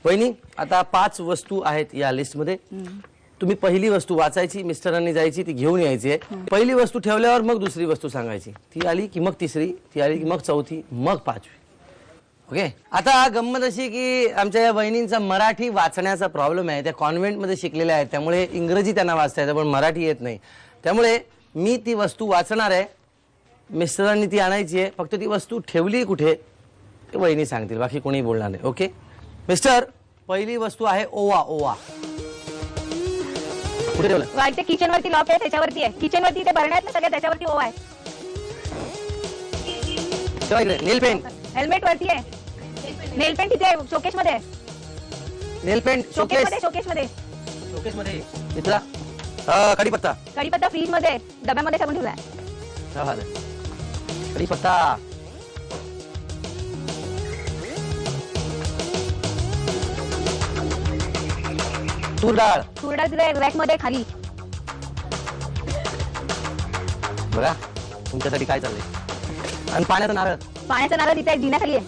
वहिनी आता 5 वस्तू आहेत या लिस्ट मध्ये. तुम्ही पहिली वस्तू वाचायची, मिस्टरांनी जायची, ती घेऊन यायची आहे. पहिली वस्तू ठेवल्यावर मग दुसरी वस्तू सांगायची. ती आली की मग तिसरी, ती आली की मग चौथी, मग पाचवी. ओके. आता गंमत अशी की आमच्या या वहिनींचा मराठी वाचण्याचा प्रॉब्लेम आहे. त्या कॉन्व्हेंटमध्ये शिकलेल्या आहेत, त्यामुळे इंग्रजी त्यांना वाचता येतं पण मराठी येत नाही. त्यामुळे मी ती वस्तू वाचणार आहे, मिस्टरांनी ती आणायची आहे. फक्त ती वस्तू ठेवली कुठे ते वहिनी सांगतील, बाकी कोणी बोलणार नाही. ओके मिस्टर, पहिली वस्तू आहे ओवा. ओवा कुठे ठेवलं? वाईट किचन वरती लॉक आहे, त्याच्यावरती आहे. किचन वरती ते भरण्यात सगळ्या त्याच्यावरती ओवा आहे. नेल पेंट हेल्मेट वरती आहे. नेल पेंट तिथे शोकेस मध्ये आहे. नेल पेंट शोकेस मध्ये शोकेस मध्ये इथला कढीपत्ता. कढीपत्ता फ्रीज मध्ये आहे, डब्यामध्ये ठेवून ठेवलाय. कढीपत्ता. तूर डाळ. तूर डाळ तिथे रॅक मध्ये खाली. बघा तुमच्यासाठी काय चाललंय. आणि पाण्याचा नारळ. पाण्याचा नारळ तिथे जिन्याखाली आहे.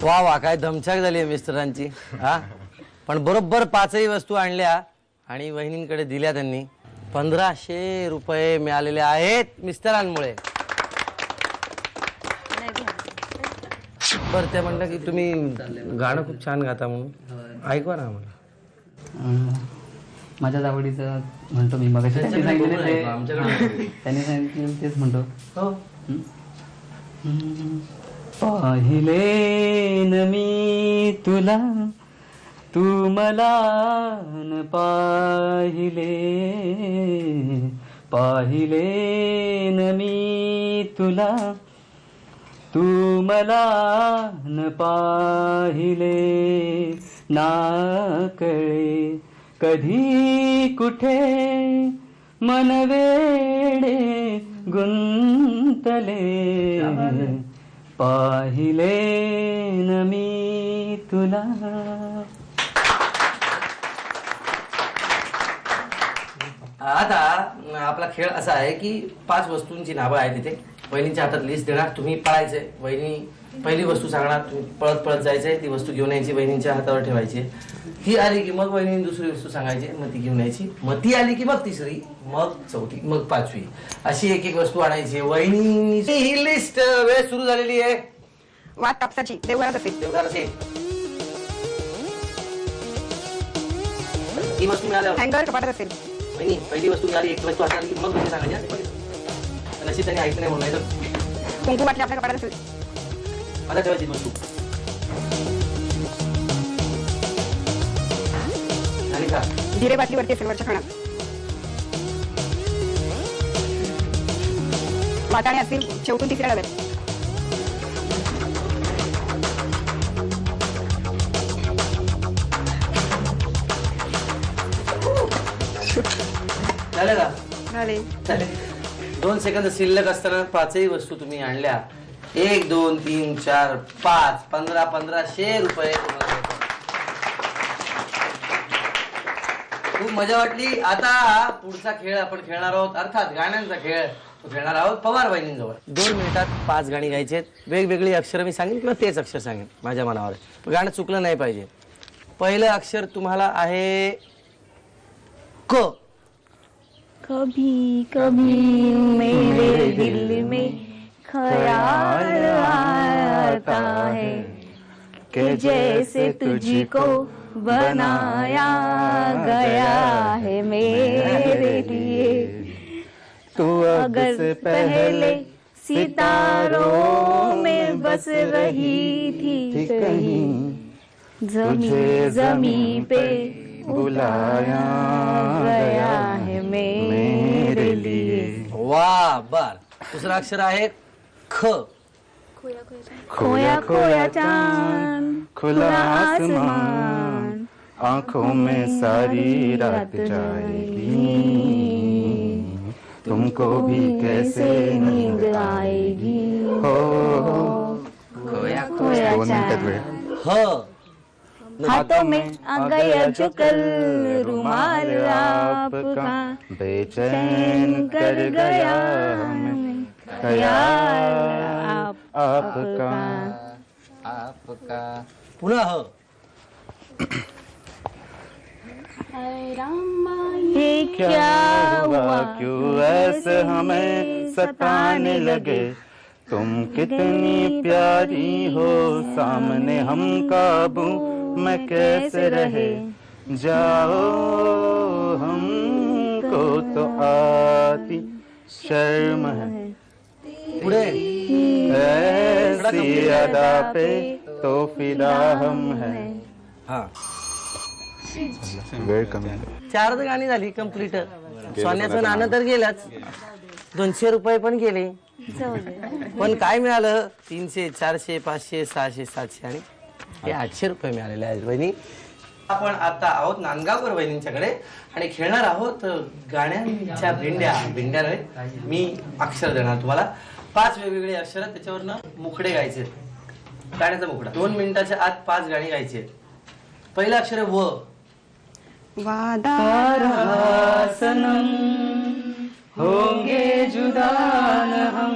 वा वा काय धमछाक झाली मिस्टरांची. हा पण बरोबर 5ही वस्तू आणल्या आणि वहिनींकडे दिल्या. त्यांनी 1500 रुपये मिळालेले आहेत मिस्टरांमुळे. बरं त्या म्हणलं की तुम्ही गाणं खूप छान गाता म्हणून ऐकवा ना आम्हाला. माझ्या आवडीचं म्हणतो मी. मग त्यांनी सांगितलं तेच म्हणतो. पाहिले न मी तुला, तू मला न पाहिले. पाहिले न मी तुला, तू मला न पाहिले. ना कळे कधी कुठे मन वेडे गुंतले. पाहिले न मी तुला. आता आपला खेळ असा आहे की 5 वस्तूंची नावं आहेत तिथे. वहिनीच्या हातात लिस्ट देणार, तुम्ही पळायचंय. वहिनी पहिली वस्तू सांगणार, तुम्ही पळत पळत जायचंय, ती वस्तू घेऊन यायची, वहिनीच्या हातावर ठेवायची. ती आली की मग वहिनी दुसरी वस्तू सांगायची, मग ती घेऊन यायची. मग ती आली की मग तिसरी, मग चौथी, मग पाचवी, अशी एक एक वस्तू आणायची. वहिनी ही लिस्ट वेळ सुरू झालेली आहे. वाट कापसाची देवघरात असेल. ही वस्तू मिळाल्यावर हँगर कपाटात असेल. वहिनी पहिली वस्तू मिळाली, एक वस्तू हातात आली की मग तुम्ही सांगायची. अशी त्यांनी ऐकलं नाही म्हणून. कुंकू बाटली आपल्या कपाटात असेल. आता ठेवायची वस्तू आणि का जिरे बाटलीवरती असेल वरच्या खाण्यात. वाटाणे असतील शेवटून तिसऱ्या डब्यात. झालं का? झाले. चालेल. 2 सेकंद शिल्लक असताना 5ही वस्तू तुम्ही आणल्या. 1 2 3 4 5 1500 रुपये. खूप मजा वाटली. आता पुढचा खेळ आपण खेळणार आहोत, अर्थात गाण्यांचा खेळ तो खेळणार आहोत पवार वहिनींजवळ. 2 मिनिटात 5 गाणी गायची आहेत. वेगवेगळी अक्षर मी सांगेन किंवा तेच अक्षर सांगेन, माझ्या मनावर. गाणं चुकलं नाही पाहिजे. पहिलं अक्षर तुम्हाला आहे क. कभी कभी मेरे दिल में ख्याल आता है कि जैसे तुझको बनाया गया है मेरे लिए. तू अगर से पहले सितारों में बस रही थी कहीं, जमी जमी पे बुलाया गया है मेरे लिए. वाह. बर. दुसरा अक्षर आहे ख. खोया खोया चांद खुला आसमान, आंखों में सारी रात जाएगी. तुमको भी कैसे नींद आएगी. हो खोया खोया चांद. ह. हाथों में आ गया जो कल रुमाल आपका, बेचैन कर गया. ख्याल आपका आपका पुन्हा ह ये क्या हुआ क्यों ऐसे हमें सताने लगे तुम कितनी प्यारी हो सामने हम काबू में कैसे रहे जाओ हमको तो आती शर्म है पुढे ऐसी अदा पे तो फिदा हम है हा वेळ कमी आहे. 4 गाणी झाली कम्प्लीट सोन्याचं नाणं तर गेलंच 200 रुपये पण गेले जाऊ दे. पण काय मिळालं 300 400 500 600 700 आणि हे 800 रुपये मिळालेले आहेत बहिणी. आपण आता आहोत नांदगावकर बहिणींच्याकडे आणि खेळणार आहोत गाण्यांच्या भेंड्या नव्हे. मी अक्षर देणार तुम्हाला 5 वेगवेगळे अक्षर त्याच्यावरनं मुखडे गायचे गाण्याचा मुखडा 2 मिनिटाच्या आत 5 गाणी गायची आहेत. पहिलं अक्षर आहे व. सनम होंगे जुदा न हम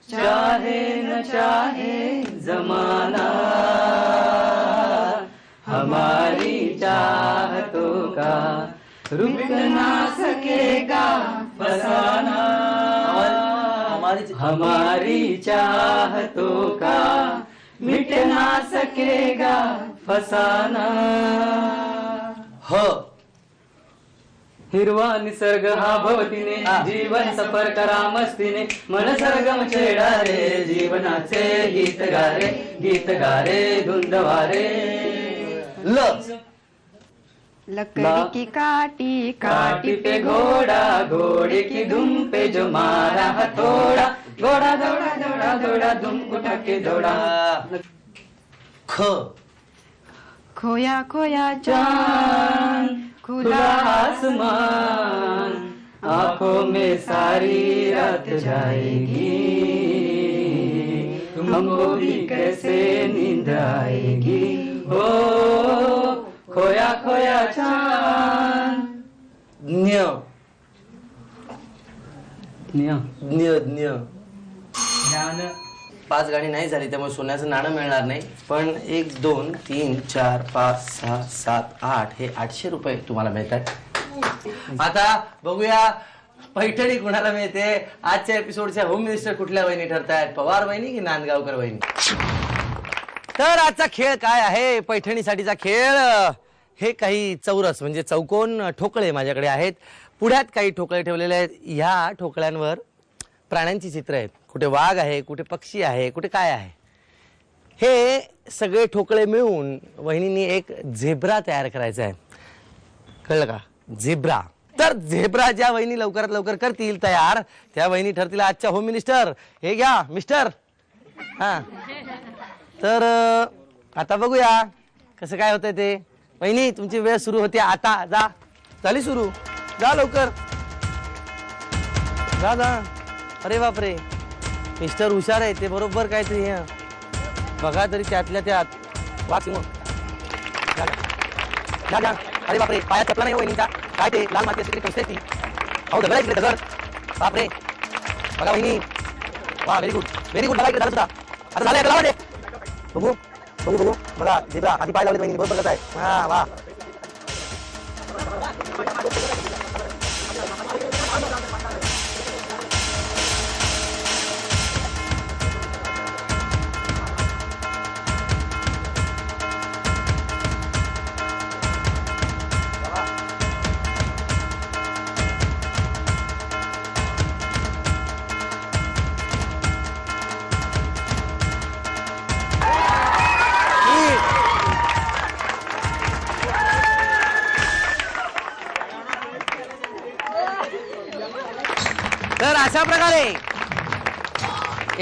चाहे न चाहे जमाना हमारी चाहतों का रुक ना सकेगा फसाना हमारी चाहतों का मिट ना सकेगा फसाना ह. हिरवा निसर्ग हा भवतीने जीवन सफर करा मस्तीने मन सरगम छेडा रे जीवनाचे गीत गारे धुंदवारे ल. लकड़ी की काटी काटी पे घोड़ा घोड़े की धुम पे जो मारा हथौड़ा घोड़ा दौड़ा दौड़ा दौड़ा धुम उठा के दौड़ा ख. खोया खोया चांद खुला आसमान आंखों में सारी रात जाएगी तुमको भी कैसे नींद आएगी हो खोया खोया चांद ज्ञ. ज्ञ ज्ञ 5 गाणी नाही झाली त्यामुळे सोन्याचं नाणं मिळणार नाही. पण 1 2 3 4 5 6 7 8 हे 800 रुपये तुम्हाला मिळतात. आता बघूया पैठणी कुणाला मिळते. आजच्या एपिसोडच्या होम मिनिस्टर कुठल्या वहिनी ठरतायत, पवार वहिनी की नांदगावकर वहिनी. तर आजचा खेळ काय आहे, पैठणीसाठीचा खेळ. हे काही चौरस म्हणजे चौकोन ठोकळे माझ्याकडे आहेत. पुढ्यात काही ठोकळे ठेवलेले आहेत. ह्या ठोकळ्यांवर प्राण्यांची चित्र आहेत. कुठे वाघ आहे, कुठे पक्षी आहे, कुठे काय आहे. हे सगळे ठोकळे मिळून वहिनींनी एक झेब्रा तयार करायचा आहे. कळलं का, झेब्रा. तर झेब्रा ज्या वहिनी लवकरात लवकर करतील तयार त्या वहिनी ठरतील आजच्या होम मिनिस्टर. हे घ्या मिस्टर. हा तर आता बघूया कसं काय होतंय ते. वहिनी तुमची वेळ सुरू होती आता. जा, झाली सुरू. जा लवकर, जा जा. अरे बापरे, मिस्टर हुशार आहे ते. बरोबर काहीतरी हे बघा तरी त्यातल्या त्यात. वाच मग. अरे बापरे, पायात चपला नाही वहिनीचा. काय ते लाल माती असते कसते ती. अहो दगड आहे दगड. बापरे बघा वहिनी. वा व्हेरी गुड व्हेरी गुड. बघा इकडे झालं सुद्धा. आता झालंय का लावा. बघू बघू बघू. बघा झेब्रा आधी पाय लावले वहिनी. बरोबर बघत आहे. हा वा. तर अशा प्रकारे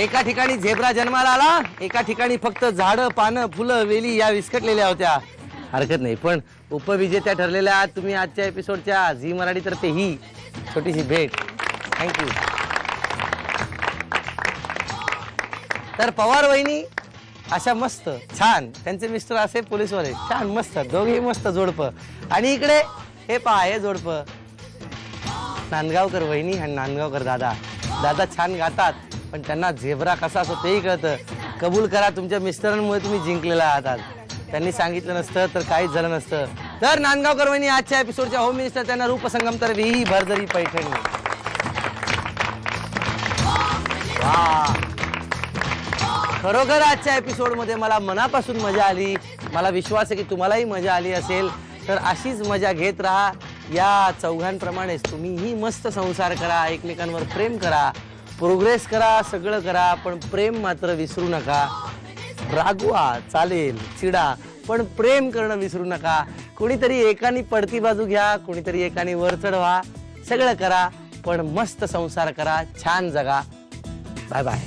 एका ठिकाणी झेब्रा जन्माला आला, एका ठिकाणी फक्त झाडं पानं फुलं वेली या विस्कटलेल्या होत्या. हरकत नाही, पण उपविजेत्या ठरलेल्या आहात तुम्ही आजच्या एपिसोडच्या झी मराठी तर्फे ही छोटीशी भेट. थँक्यू. तर पवार वहिनी अशा मस्त छान, त्यांचे मिस्टर असे पोलीसवाले छान मस्त, दोघेही मस्त जोडपं. आणि इकडे हे पहा हे जोडपं, नांदगावकर वहिनी आणि नांदगावकर दादा. दादा छान गातात पण त्यांना झेब्रा कसा असतो तेही कळतं. कबूल करा तुमच्या मिस्टरांमुळे तुम्ही जिंकलेला आहात आज. त्यांनी सांगितलं नसतं तर काहीच झालं नसतं. तर नांदगावकर वहिनी आजच्या एपिसोडच्या होम मिनिस्टर त्यांना रूपसंगम तर विही भरजरी पैठणी. वा, खरोखर आजच्या एपिसोडमध्ये मला मनापासून मजा आली. मला विश्वास आहे की तुम्हालाही मजा आली असेल. तर अशीच मजा घेत राहा. या चौघांप्रमाणेच तुम्हीही मस्त संसार करा, एकमेकांवर प्रेम करा, प्रोग्रेस करा, सगळं करा, पण प्रेम मात्र विसरू नका. रागवा चालेल, चिडा, पण प्रेम करणं विसरू नका. कोणीतरी एकाने पडती बाजू घ्या, कोणीतरी एकाने वर चढवा, सगळं करा, पण मस्त संसार करा, छान जगा. Bye bye.